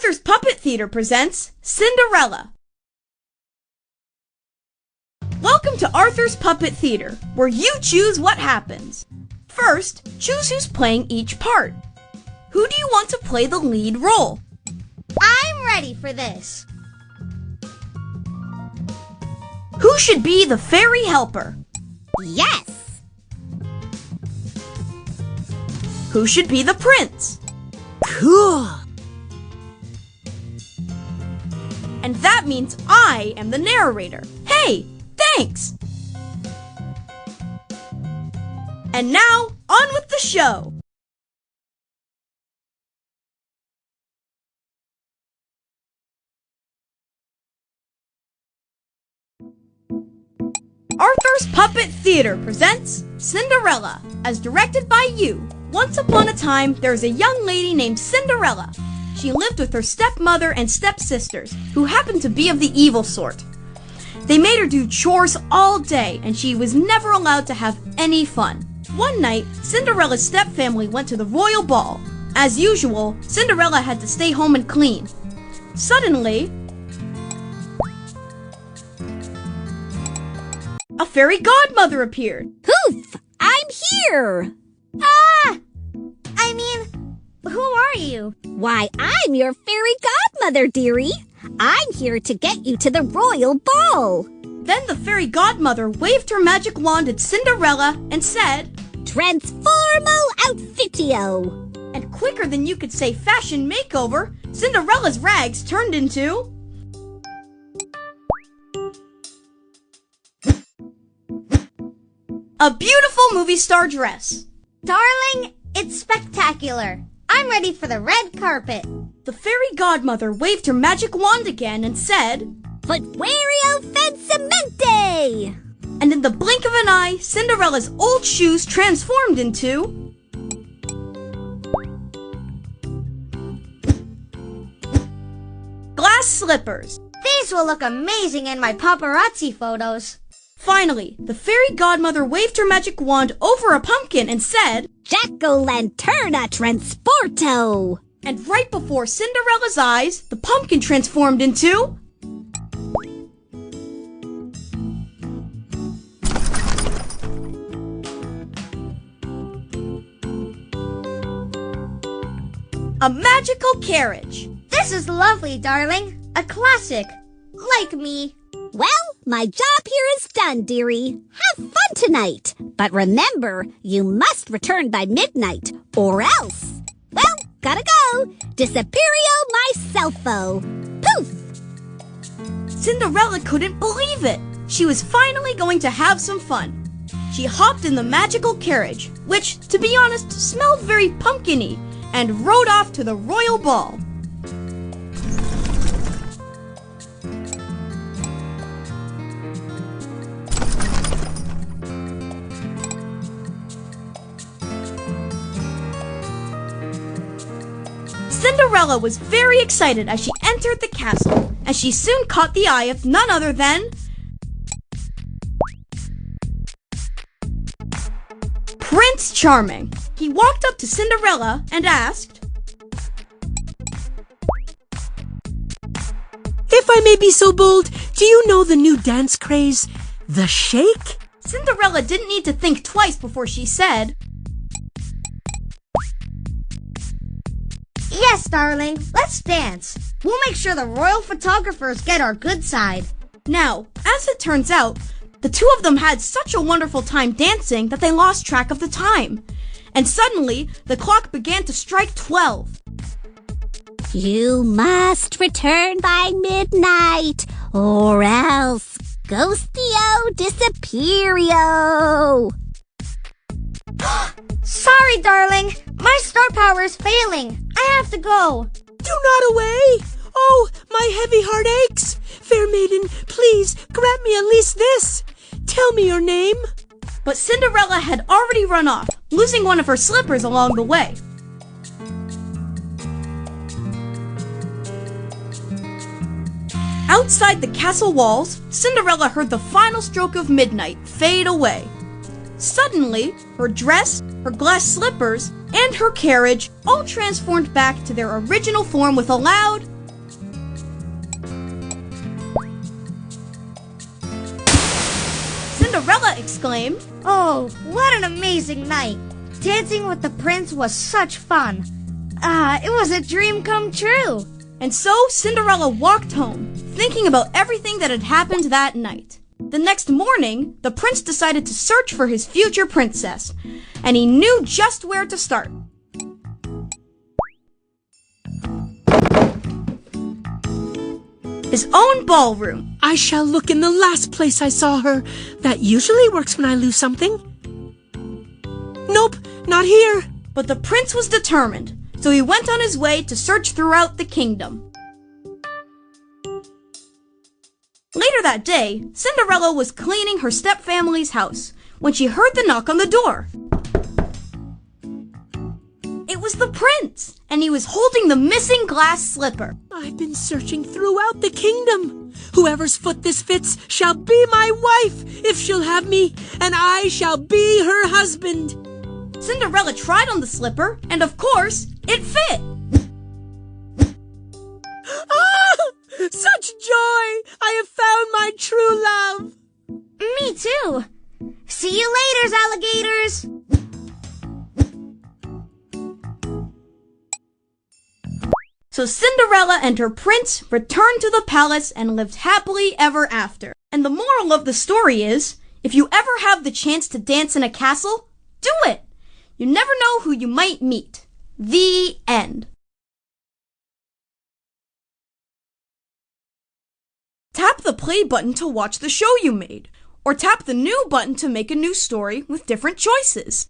Arthur's Puppet Theater presents Cinderella. Welcome to Arthur's Puppet Theater, where you choose what happens. First, choose who's playing each part. Who do you want to play the lead role? I'm ready for this. Who should be the fairy helper? Yes. Who should be the prince? Cool. And that means I am the narrator. Hey, thanks! And now, on with the show! Arthur's Puppet Theater presents Cinderella, as directed by you. Once upon a time, there was a young lady named Cinderella. She lived with her stepmother and stepsisters, who happened to be of the evil sort. They made her do chores all day, and she was never allowed to have any fun. One night, Cinderella's stepfamily went to the royal ball. As usual, Cinderella had to stay home and clean. Suddenly, a fairy godmother appeared. Poof! I'm here! Who are you? Why, I'm your fairy godmother, dearie. I'm here to get you to the royal ball. Then the fairy godmother waved her magic wand at Cinderella and said, Transformo outfitio. And quicker than you could say fashion makeover, Cinderella's rags turned into a beautiful movie star dress. Darling, it's spectacular. I'm ready for the red carpet. The fairy godmother waved her magic wand again and said, Footweario Fensimente! And in the blink of an eye, Cinderella's old shoes transformed into glass slippers. These will look amazing in my paparazzi photos. Finally, the fairy godmother waved her magic wand over a pumpkin and said, Jack-o'-lanterna transporto! And right before Cinderella's eyes, the pumpkin transformed into a magical carriage. This is lovely, darling. A classic. Like me. Well, my job here is done, dearie. Have fun tonight. But remember, you must return by midnight, or else. Well, gotta go. Disappeario myselfo. Poof! Cinderella couldn't believe it. She was finally going to have some fun. She hopped in the magical carriage, which, to be honest, smelled very pumpkin-y, and rode off to the royal ball. Cinderella was very excited as she entered the castle, and she soon caught the eye of none other than Prince Charming. He walked up to Cinderella and asked, If I may be so bold, do you know the new dance craze, the shake? Cinderella didn't need to think twice before she said, Yes, darling. Let's dance. We'll make sure the royal photographers get our good side. Now, as it turns out, the two of them had such a wonderful time dancing that they lost track of the time. And suddenly, the clock began to strike 12. You must return by midnight, or else Ghostio disappeario. Sorry, darling. My star power is failing. I have to go. Do not away! Oh, my heavy heart aches! Fair maiden, please grant me at least this. Tell me your name. But Cinderella had already run off, losing one of her slippers along the way. Outside the castle walls, Cinderella heard the final stroke of midnight fade away. Suddenly, her dress, her glass slippers, and her carriage all transformed back to their original form with a loud Cinderella exclaimed, "Oh, what an amazing night! Dancing with the prince was such fun. It was a dream come true." And so Cinderella walked home, thinking about everything that had happened that night. The next morning, the prince decided to search for his future princess, and he knew just where to start. His own ballroom. I shall look in the last place I saw her. That usually works when I lose something. Nope, not here. But the prince was determined, so he went on his way to search throughout the kingdom. Later that day, Cinderella was cleaning her stepfamily's house when she heard the knock on the door. It was the prince, and he was holding the missing glass slipper. I've been searching throughout the kingdom. Whoever's foot this fits shall be my wife, if she'll have me, and I shall be her husband. Cinderella tried on the slipper, and of course, it fit. Oh, such joy! I have found my true love. Me too. See you later, alligators. So Cinderella and her prince returned to the palace and lived happily ever after. And the moral of the story is, if you ever have the chance to dance in a castle, do it! You never know who you might meet. The end. Tap the play button to watch the show you made, or tap the new button to make a new story with different choices.